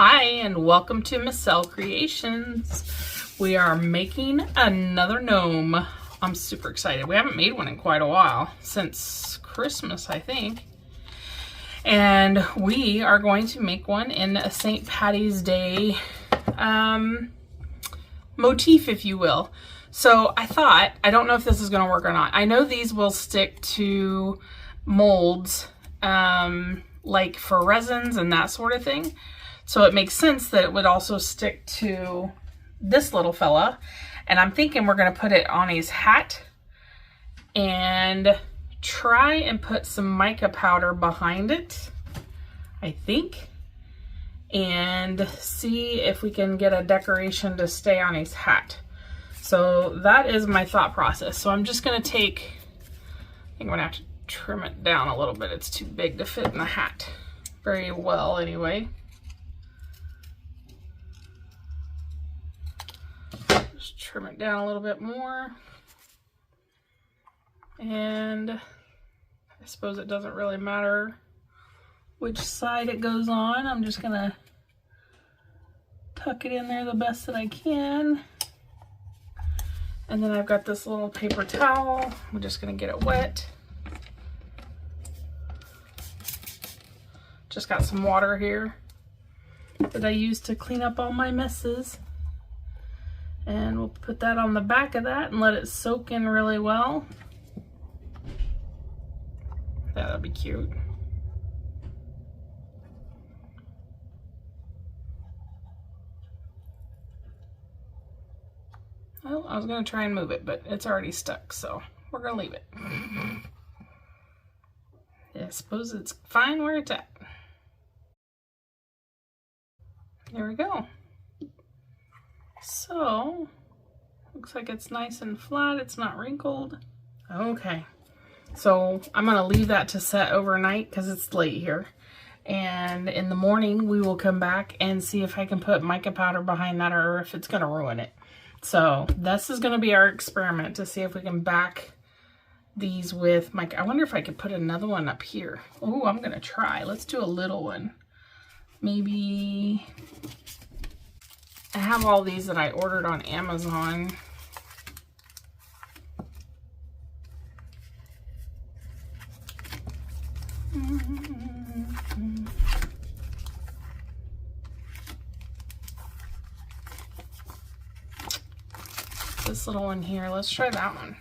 Hi, and welcome to Michelle Creations. We are making another gnome. I'm super excited. We haven't made one in quite a while, since Christmas, I think. And we are going to make one in a St. Patty's Day motif, if you will. So I thought, I don't know if this is going to work or not. I know these will stick to molds, like for resins and that sort of thing. So it makes sense that it would also stick to this little fella. And I'm thinking we're going to put it on his hat and try and put some mica powder behind it, I think, and see if we can get a decoration to stay on his hat. So that is my thought process. So I'm just going to take, I think I'm going to have to trim it down a little bit. It's too big to fit in the hat very well anyway. Just trim it down a little bit more. And I suppose it doesn't really matter which side it goes on. I'm just gonna tuck it in there the best that I can. And then I've got this little paper towel. I'm just gonna get it wet. Just got some water here that I use to clean up all my messes. And we'll put that on the back of that and let it soak in really well. That'll be cute. Well, I was going to try and move it, but it's already stuck, so we're going to leave it. Yeah, I suppose it's fine where it's at. There we go. So, looks like it's nice and flat. It's not wrinkled. Okay. So I'm going to leave that to set overnight because it's late here. And in the morning, we will come back and see if I can put mica powder behind that or if it's going to ruin it. So this is going to be our experiment to see if we can back these with mica. I wonder if I could put another one up here. Oh, I'm going to try. Let's do a little one. Maybe... I have all these that I ordered on Amazon. This little one here, let's try that one.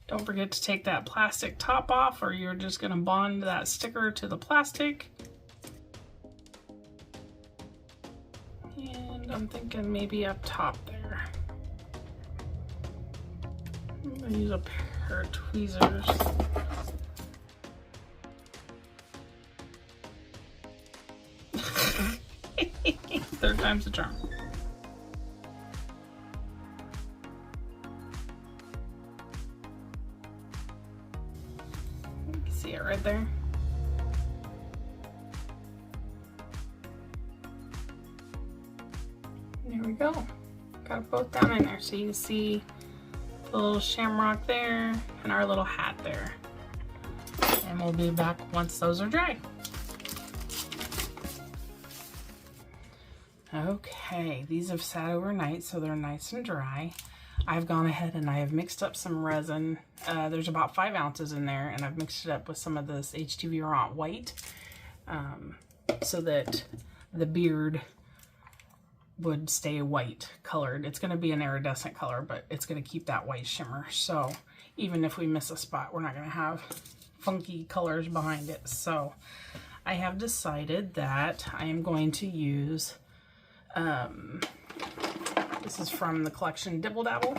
Don't forget to take that plastic top off or you're just going to bond that sticker to the plastic. And I'm thinking maybe up top there. I'm going to use a pair of tweezers. Third time's the charm. You can see it right there. There we go. Got it both down in there so you can see the little shamrock there and our little hat there. And we'll be back once those are dry. Okay, these have sat overnight so they're nice and dry. I've gone ahead and I have mixed up some resin. There's about 5 ounces in there and I've mixed it up with some of this HTV Rant white so that the beard would stay white colored. It's going to be an iridescent color, but it's going to keep that white shimmer. So even if we miss a spot, we're not going to have funky colors behind it. So I have decided that I am going to use, this is from the collection Dibble Dabble.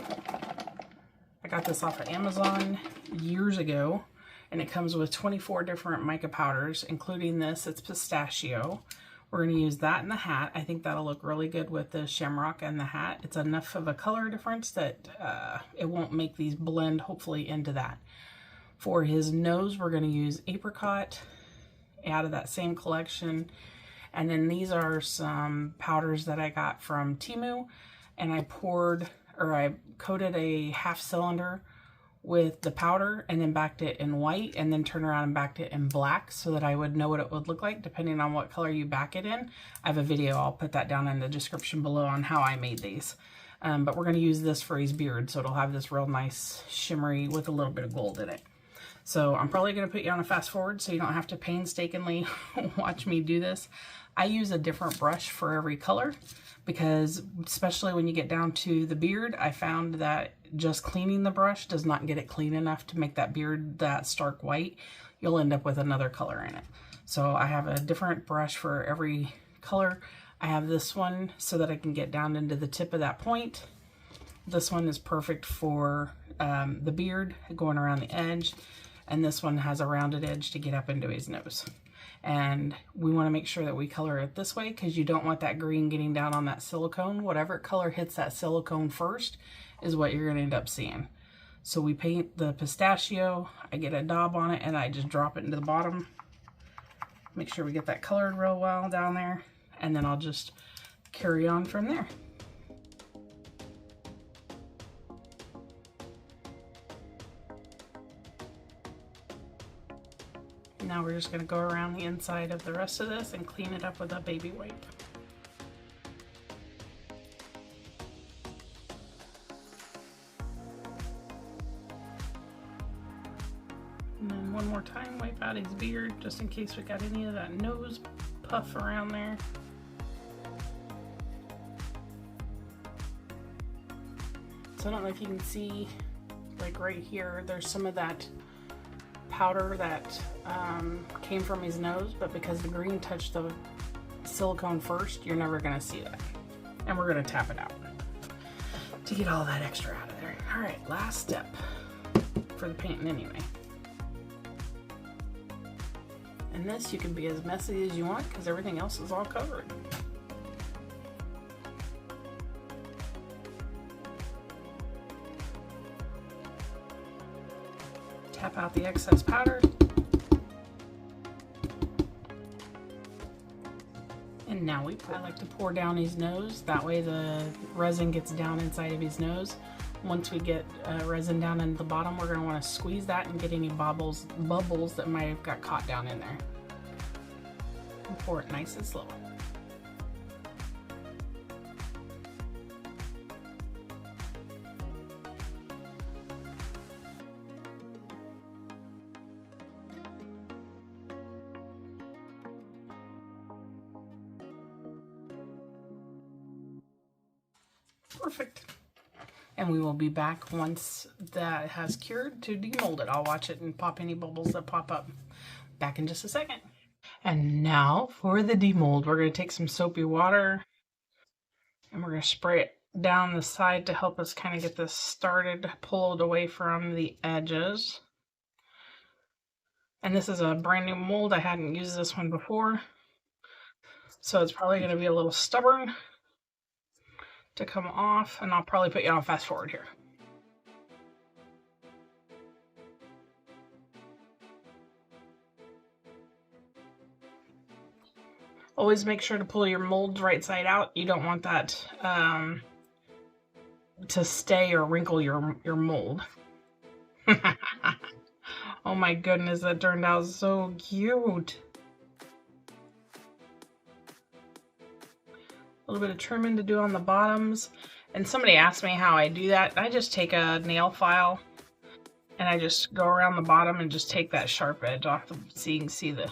I got this off of Amazon years ago, and it comes with 24 different mica powders, including this. It's pistachio. We're going to use that in the hat. I think that'll look really good with the shamrock and the hat. It's enough of a color difference that it won't make these blend, hopefully, into that. For his nose, we're going to use apricot out of that same collection. And then these are some powders that I got from Temu. And I coated a half cylinder with the powder and then backed it in white and then turned around and backed it in black so that I would know what it would look like depending on what color you back it in. I have a video, I'll put that down in the description below on how I made these. But we're going to use this for his beard, so it'll have this real nice shimmery with a little bit of gold in it. So I'm probably going to put you on a fast forward so you don't have to painstakingly watch me do this. I use a different brush for every color because especially when you get down to the beard, I found that just cleaning the brush does not get it clean enough to make that beard that stark white. You'll end up with another color in it. So I have a different brush for every color. I have this one so that I can get down into the tip of that point. This one is perfect for the beard going around the edge. And this one has a rounded edge to get up into his nose. And we want to make sure that we color it this way because you don't want that green getting down on that silicone. Whatever color hits that silicone first is what you're going to end up seeing. So we paint the pistachio, I get a daub on it, and I just drop it into the bottom. Make sure we get that colored real well down there, and then I'll just carry on from there. Now we're just going to go around the inside of the rest of this and clean it up with a baby wipe. And then one more time, wipe out his beard just in case we got any of that nose puff around there. So I don't know if you can see, like right here, there's some of that powder that came from his nose, but because the green touched the silicone first, you're never going to see that. And we're going to tap it out to get all that extra out of there. All right, last step for the painting anyway. And this, you can be as messy as you want because everything else is all covered. Tap out the excess powder. And now I like to pour down his nose. That way the resin gets down inside of his nose. Once we get resin down in the bottom, we're going to want to squeeze that and get any bubbles that might have got caught down in there. And pour it nice and slow. Perfect. And we will be back once that has cured to demold it. I'll watch it and pop any bubbles that pop up. Back in just a second. And now for the demold, we're going to take some soapy water and we're going to spray it down the side to help us kind of get this started, pulled away from the edges. And this is a brand new mold. I hadn't used this one before, so it's probably going to be a little stubborn to come off, and I'll probably put you on fast forward here. Always make sure to pull your molds right side out. You don't want that to stay or wrinkle your mold. Oh my goodness, that turned out so cute. A little bit of trimming to do on the bottoms. And somebody asked me how I do that. I just take a nail file and I just go around the bottom and just take that sharp edge off so you can see the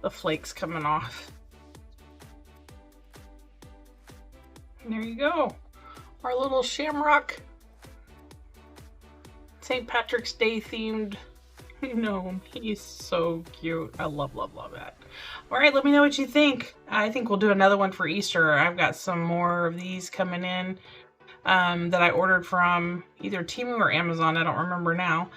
flakes coming off. And there you go. Our little shamrock St. Patrick's Day themed gnome. He's so cute. I love that. All right, let me know what you think. I think we'll do another one for Easter. I've got some more of these coming in that I ordered from either Temu or Amazon. I don't remember now.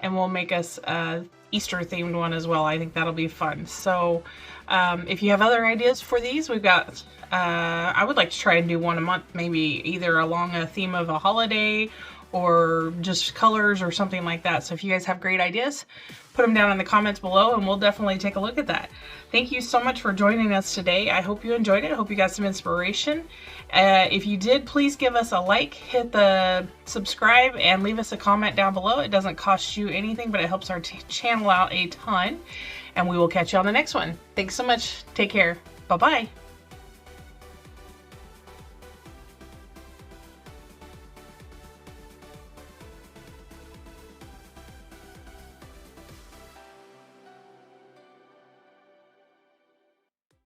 And we'll make us a Easter themed one as well. I think that'll be fun. So if you have other ideas for these, we've got, I would like to try and do one a month, maybe either along a theme of a holiday or just colors or something like that. So if you guys have great ideas, put them down in the comments below and we'll definitely take a look at that. Thank you so much for joining us today. I hope you enjoyed it. I hope you got some inspiration. If you did, please give us a like, hit the subscribe, and leave us a comment down below. It doesn't cost you anything, but it helps our channel out a ton. And we will catch you on the next one. Thanks so much. Take care. Bye-bye.